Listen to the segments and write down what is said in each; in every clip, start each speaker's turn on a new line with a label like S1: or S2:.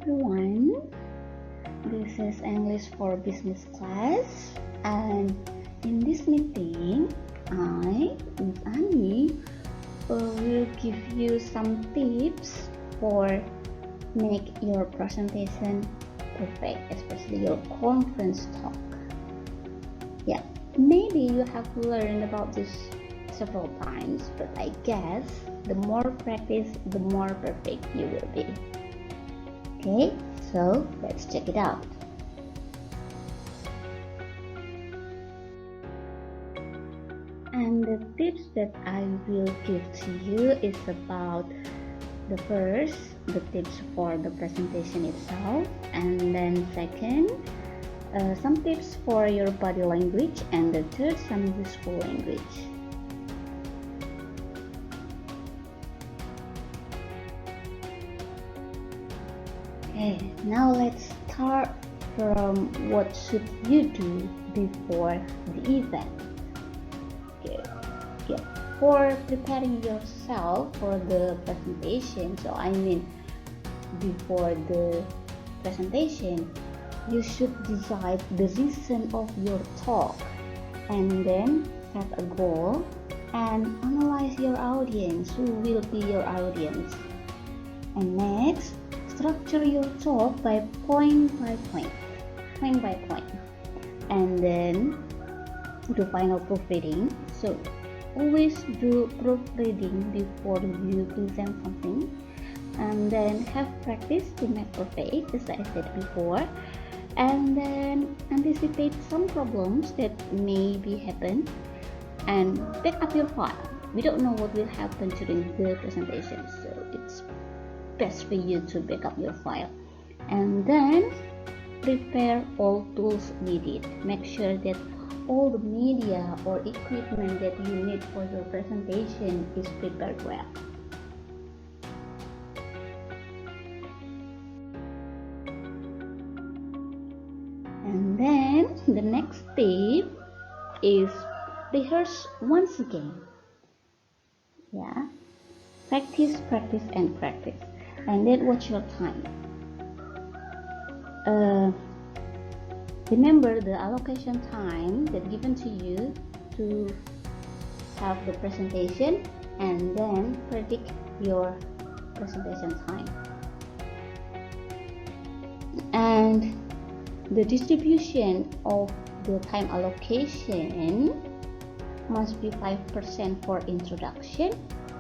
S1: everyone, this is English for Business Class, and in this meeting, I, Miss Ani, will give you some tips for make your presentation perfect, especially your conference talk. Yeah, maybe you have learned about this several times, but I guess the more practice, the more perfect you will be. Okay, so let's check it out. And the tips that I will give to you is about the first, the tips for the presentation itself, and then second, some tips for your body language, and the third, some useful language. Okay, now let's start from what should you do before the event. Okay. For preparing yourself for the presentation, so I mean before the presentation, you should decide the reason of your talk, and then set a goal and analyze your audience, who will be your audience. And next, structure your talk by point by point, and then do final proofreading. So always do proofreading before you present something, and then have practice to make perfect, as I said before, and then anticipate some problems that maybe happen and back up your file. We don't know what will happen during the presentation, so it's best for you to back up your file. And then prepare all tools needed. Make sure that all the media or equipment that you need for your presentation is prepared well. And then the next tip is rehearse once again. Yeah, practice, and practice, and then watch your time. Remember the allocation time that given to you to have the presentation, and then predict your presentation time. And the distribution of the time allocation must be 5% for introduction,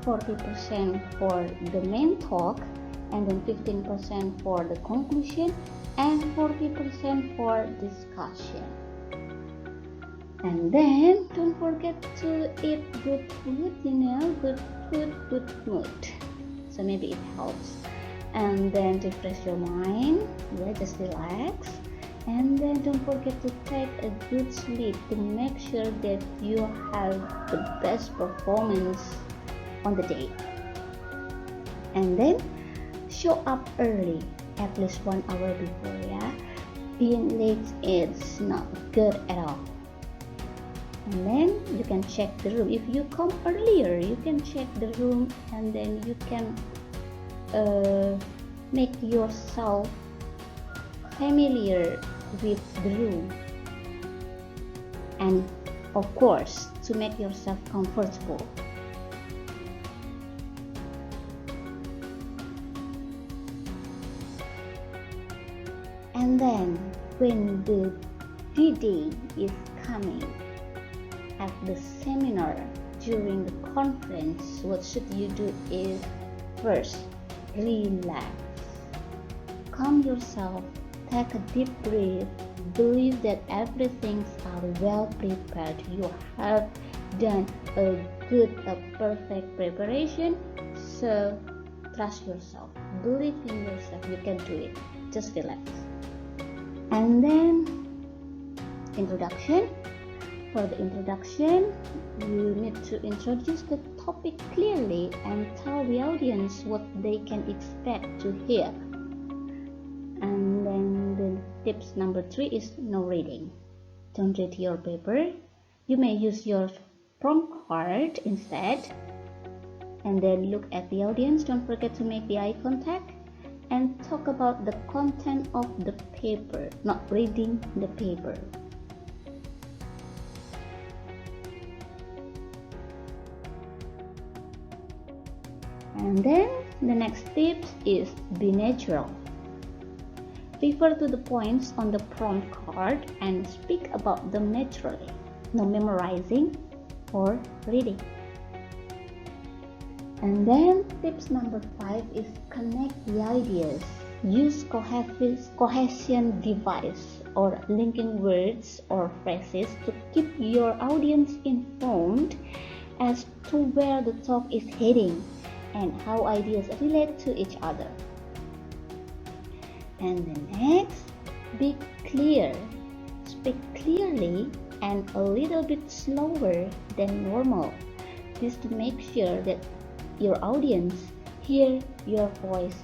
S1: 40% for the main talk, and then 15% for the conclusion, and 40% for discussion. And then don't forget to eat good food, good food, good mood. So maybe it helps. And then refresh your mind, just relax. And then don't forget to take a good sleep to make sure that you have the best performance on the day. And then show up early, at least 1 hour before. Yeah, being late is not good at all. And then you can check the room. If you come earlier, you can check the room, and then you can make yourself familiar with the room, and of course to make yourself comfortable. And then when the D-Day is coming, at the seminar, during the conference, what should you do is first relax, calm yourself, take a deep breath, believe that everything's well prepared. You have done a perfect preparation, so trust yourself, believe in yourself, you can do it. Just relax. And then introduction. For the introduction, you need to introduce the topic clearly and tell the audience what they can expect to hear. And then the tips number 3 is no reading. Don't read your paper. You may use your prompt card instead. And then look at the audience. Don't forget to make the eye contact. and talk about the content of the paper, not reading the paper. And then the next tip is be natural. Refer to the points on the prompt card and speak about them naturally, no memorizing or reading. And then tips number 5 is connect the ideas. Use cohesion device or linking words or phrases to keep your audience informed as to where the talk is heading and how ideas relate to each other. And the next, be clear. Speak clearly and a little bit slower than normal. This to make sure that your audience hear your voice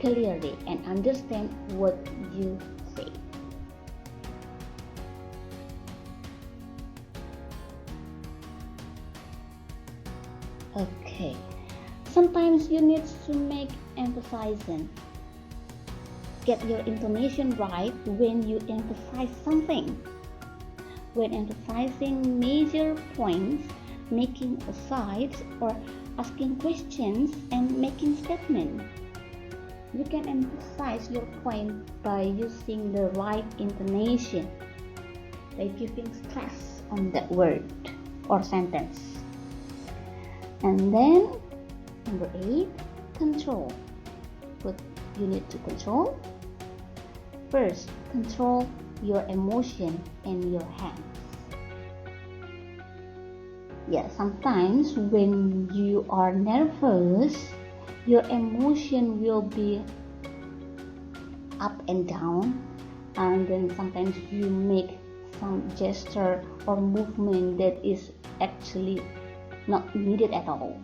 S1: clearly and understand what you say. Okay, sometimes you need to make emphasizing. Get your intonation right when you emphasize something. When emphasizing major points, making asides or asking questions and making statements. You can emphasize your point by using the right intonation, by giving stress on that word or sentence. And then, number 8, control. What you need to control? First, control your emotion in your hands. Yeah, sometimes when you are nervous, your emotion will be up and down, and then sometimes you make some gesture or movement that is actually not needed at all.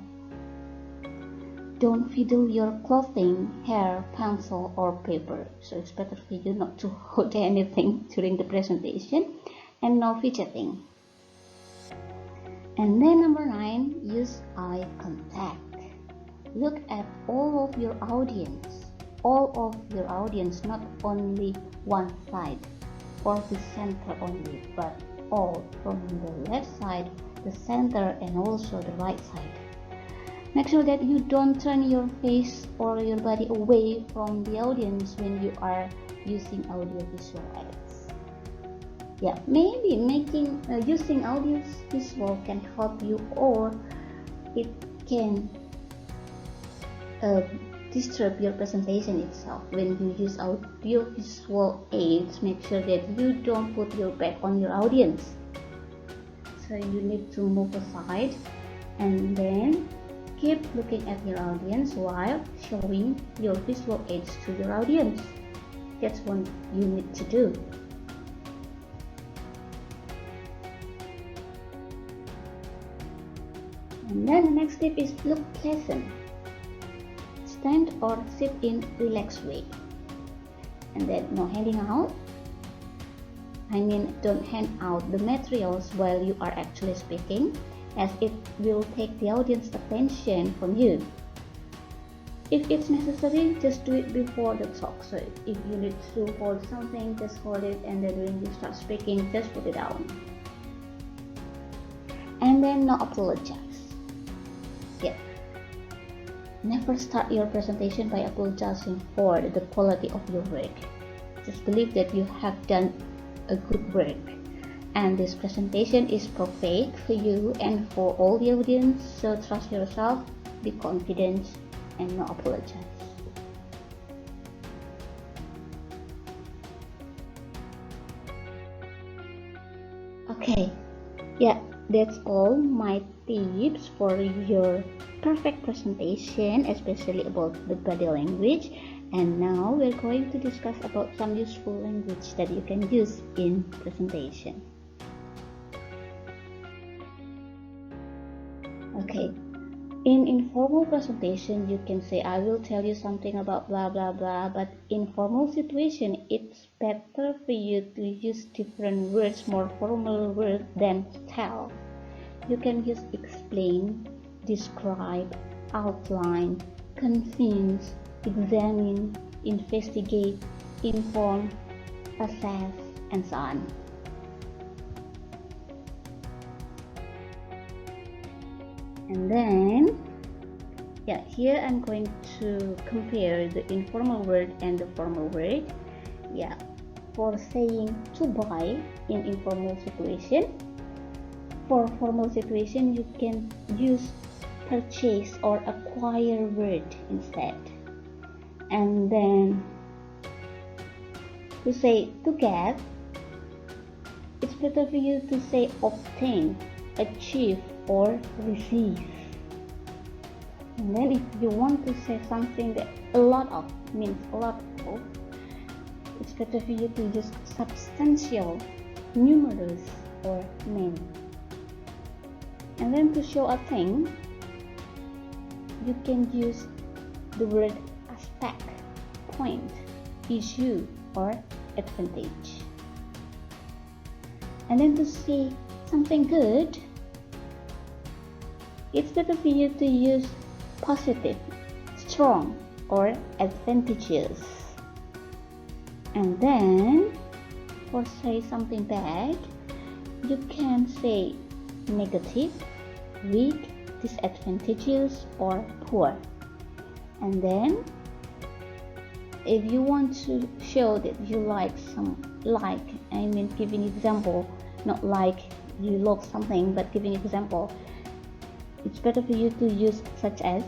S1: Don't fiddle your clothing, hair, pencil or paper. So it's better for you not to hold anything during the presentation, and no fidgeting. And then number 9, use eye contact. Look at all of your audience, not only one side or the center only, but all from the left side, the center and also the right side. Make sure that you don't turn your face or your body away from the audience when you are using audiovisual aids. Yeah, maybe using audiovisual can help you, or it can disturb your presentation itself. When you use audiovisual aids, make sure that you don't put your back on your audience. So you need to move aside and then keep looking at your audience while showing your visual aids to your audience. That's what you need to do. And then the next tip is look pleasant. Stand or sit in relaxed way. And then no handing out. Don't hand out the materials while you are actually speaking, as it will take the audience attention from you. If it's necessary, just do it before the talk. So if you need to hold something, just hold it, and then when you start speaking, just put it down. And then no apologize. Yeah. Never start your presentation by apologizing for the quality of your work. Just believe that you have done a good work, and this presentation is perfect for you and for all the audience. So trust yourself, be confident, and no apologize. Okay, yeah, that's all my tips for your perfect presentation, especially about the body language. And now we're going to discuss about some useful language that you can use in presentation. Okay, in informal presentation, you can say, I will tell you something about blah blah blah, but in formal situation, it's better for you to use different words, more formal words than tell. You can use explain, describe, outline, convince, examine, investigate, inform, assess, and so on. And then, here I'm going to compare the informal word and the formal word. For saying to buy in informal situation. For formal situation, you can use purchase or acquire word instead. And then to say to get, it's better for you to say obtain, achieve, or receive. And then if you want to say something that a lot of means a lot of, it's better for you to use substantial, numerous, or many. And then to show a thing, you can use the word aspect, point, issue, or advantage. And then to say something good, it's better for you to use positive, strong, or advantageous. And then for say something bad, you can say negative, weak, disadvantageous, or poor. And then if you want to show that you giving example, not like you love something, but giving example, it's better for you to use such as,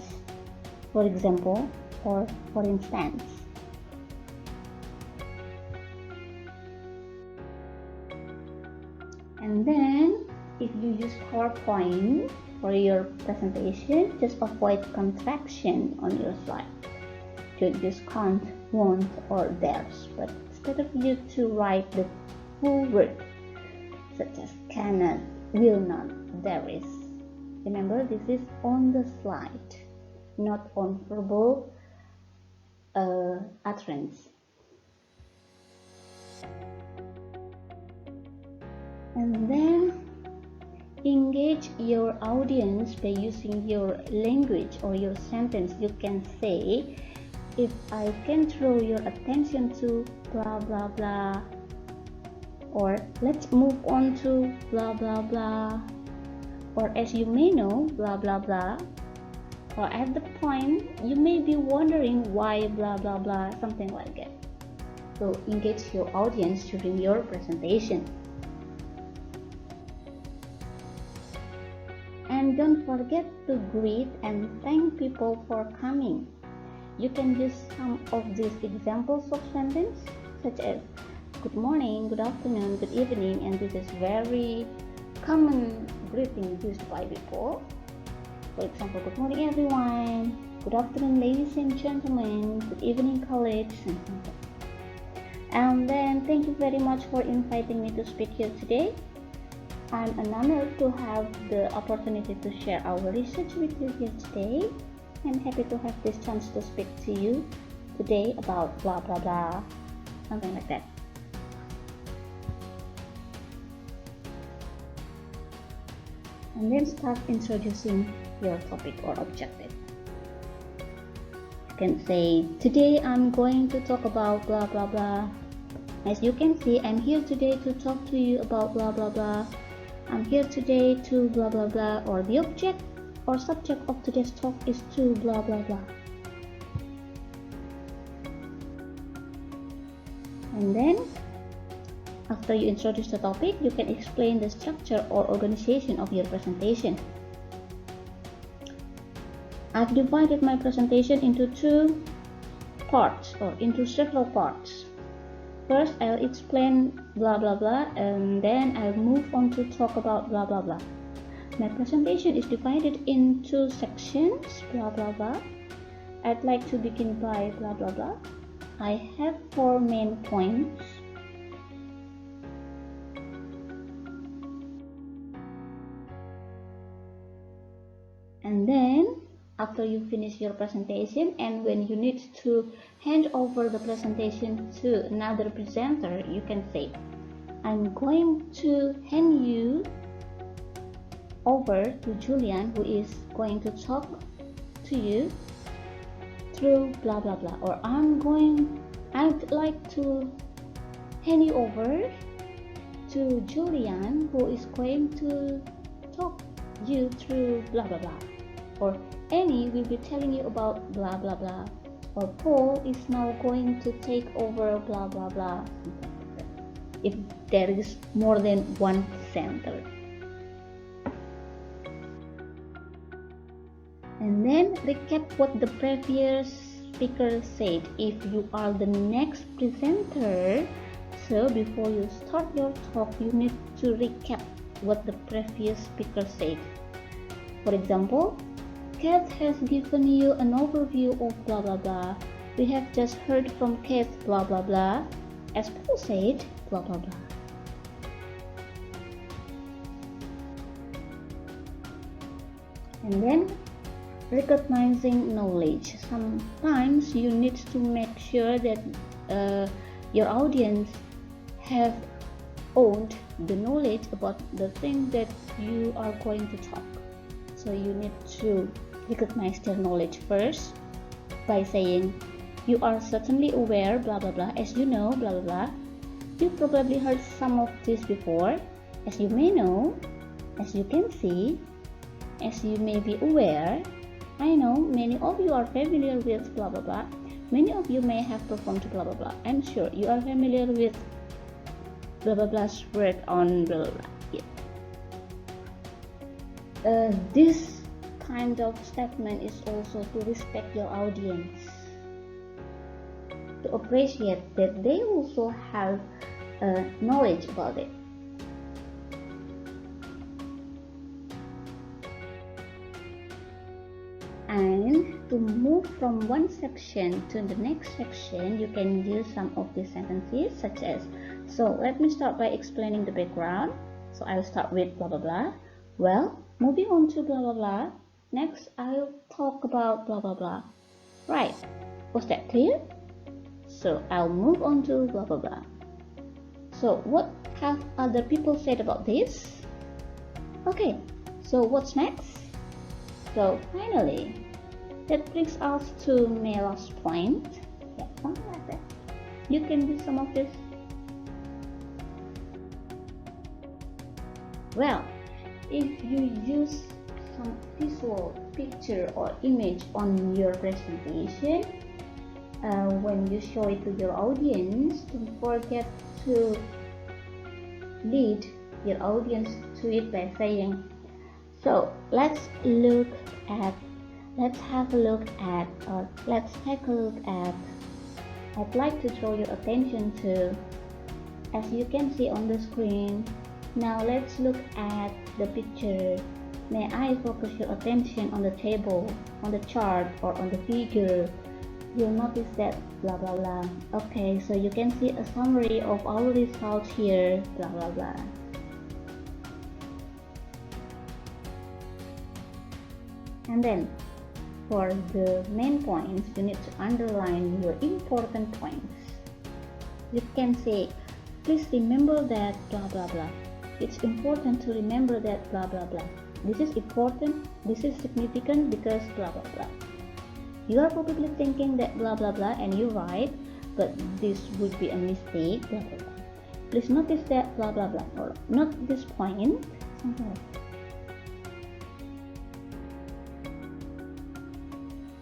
S1: for example, or for instance. And then if you use PowerPoint for your presentation, just avoid contraction on your slide. Don't use can't, won't, or dares, but it's better for you to write the full word, such as cannot, will not, there is. Remember, this is on the slide, not on verbal utterance. And then engage your audience by using your language or your sentence. You can say, if I can draw your attention to blah blah blah, or let's move on to blah blah blah, or as you may know, blah blah blah, or at the point you may be wondering why blah blah blah, something like that. So engage your audience during your presentation. And don't forget to greet and thank people for coming. You can use some of these examples of sentence, such as good morning, good afternoon, good evening, and this is very common greeting used by people. For example, good morning everyone, good afternoon ladies and gentlemen, good evening colleagues, and then thank you very much for inviting me to speak here today. I'm honored to have the opportunity to share our research with you here today. I'm happy to have this chance to speak to you today about blah blah blah, something like that. And then start introducing your topic or objective. You can say, today I'm going to talk about blah blah blah. As you can see, I'm here today to talk to you about blah blah blah. I'm here today to blah blah blah, or the object or subject of today's talk is to blah blah blah. And then after you introduce the topic, you can explain the structure or organization of your presentation. I've divided my presentation into two parts, or into several parts. First, I'll explain blah blah blah, and then I'll move on to talk about blah blah blah. My presentation is divided in two sections, blah blah blah. I'd like to begin by blah blah blah. I have 4 main points. And then after you finish your presentation, and when you need to hand over the presentation to another presenter, you can say, I'm going to hand you over to Julian, who is going to talk to you through blah blah blah, or I'd like to hand you over to Julian, who is going to talk you through blah blah blah, or Annie will be telling you about blah blah blah, or Paul is now going to take over blah blah blah, if there is more than one center. And then recap what the previous speaker said if you are the next presenter. So before you start your talk, you need to recap what the previous speaker said. For example, Kate has given you an overview of blah blah blah. We have just heard from Kate blah blah blah. As Paul said, blah blah blah. And then recognizing knowledge. Sometimes you need to make sure that your audience have owned the knowledge about the thing that you are going to talk. So you need to recognize their knowledge first by saying, you are certainly aware blah blah blah, as you know blah blah blah. You probably heard some of this before, as you may know, as you can see, as you may be aware. I know many of you are familiar with blah blah blah. Many of you may have performed blah blah blah. I'm sure you are familiar with blah blah blah's work on blah blah blah. Yeah. This kind of statement is also to respect your audience, to appreciate that they also have knowledge about it. And to move from one section to the next section, you can use some of these sentences, such as, so let me start by explaining the background. So I'll start with blah blah blah. Well, moving on to blah blah blah. Next, I'll talk about blah blah blah. Right, was that clear? So I'll move on to blah blah blah. So what have other people said about this? Okay, so what's next? So finally, that brings us to my last point. Yeah, something like that. You can do some of this. Well, if you use some visual picture or image on your presentation, when you show it to your audience, don't forget to lead your audience to it by saying, so let's have a look at, or let's take a look at, I'd like to draw your attention to, as you can see on the screen. Now let's look at the picture. May I focus your attention on the table, on the chart, or on the figure? You'll notice that blah blah blah. Okay, so you can see a summary of our results here, blah blah blah. And then for the main points, you need to underline your important points. You can say, please remember that blah blah blah. It's important to remember that blah blah blah. This is important, this is significant because blah blah blah. You are probably thinking that blah blah blah and you're right, but this would be a mistake, blah blah blah. Please notice that blah blah blah, or not this point, something like that.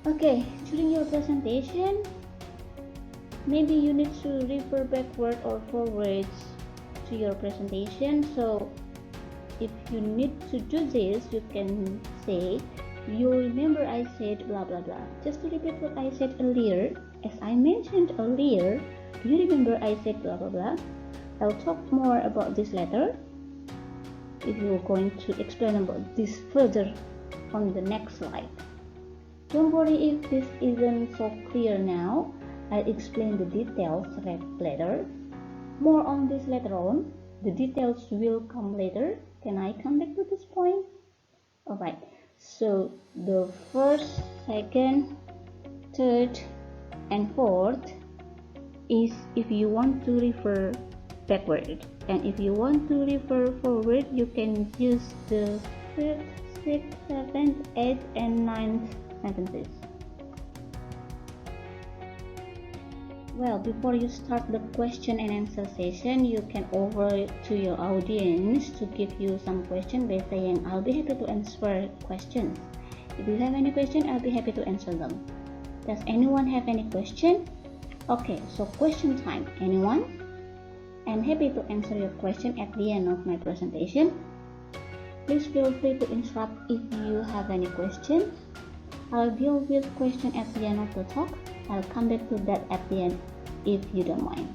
S1: Okay, during your presentation, maybe you need to refer backward or forwards to your presentation. So if you need to do this, you can say, you remember I said blah blah blah. Just to repeat what I said earlier, as I mentioned earlier, do you remember I said blah blah blah? I'll talk more about this later, if you're going to explain about this further on the next slide. Don't worry if this isn't so clear now. I'll explain the details later. More on this later on. The details will come later. Can I come back to this point? Alright, so the first, second, third, and fourth is if you want to refer backward. And if you want to refer forward, you can use the 5th, 6th, 7th, 8th, and 9th sentences. Well, before you start the question and answer session, you can offer to your audience to give you some question by saying, I'll be happy to answer questions. If you have any question, I'll be happy to answer them. Does anyone have any question? Okay, so question time. Anyone? I'm happy to answer your question at the end of my presentation. Please feel free to interrupt if you have any question. I'll deal with question at the end of the talk. I'll come back to that at the end if you don't mind.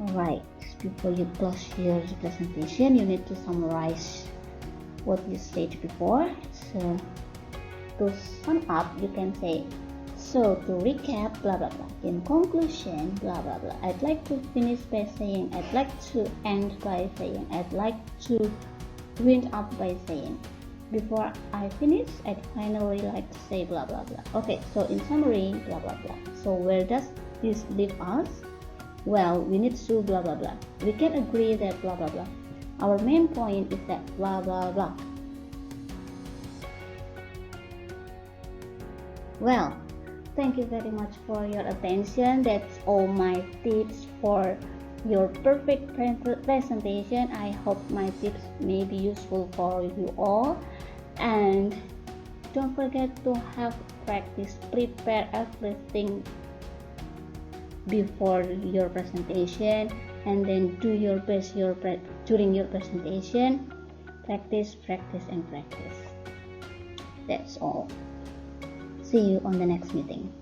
S1: Alright, before you close your presentation, you need to summarize what you said before. So to sum up, you can say, so to recap, blah blah blah. In conclusion, blah blah blah. I'd like to finish by saying, I'd like to end by saying, I'd like to wind up by saying. Before I finish, I'd finally like to say blah blah blah. Okay, so in summary, blah blah blah. So where does this leave us? Well, we need to blah blah blah. We can agree that blah blah blah. Our main point is that blah blah blah. Well, thank you very much for your attention. That's all my tips for your perfect presentation. I hope my tips may be useful for you all. And don't forget to have practice, prepare everything before your presentation, and then do your best during your presentation. Practice, practice, and practice. That's all. See you on the next meeting.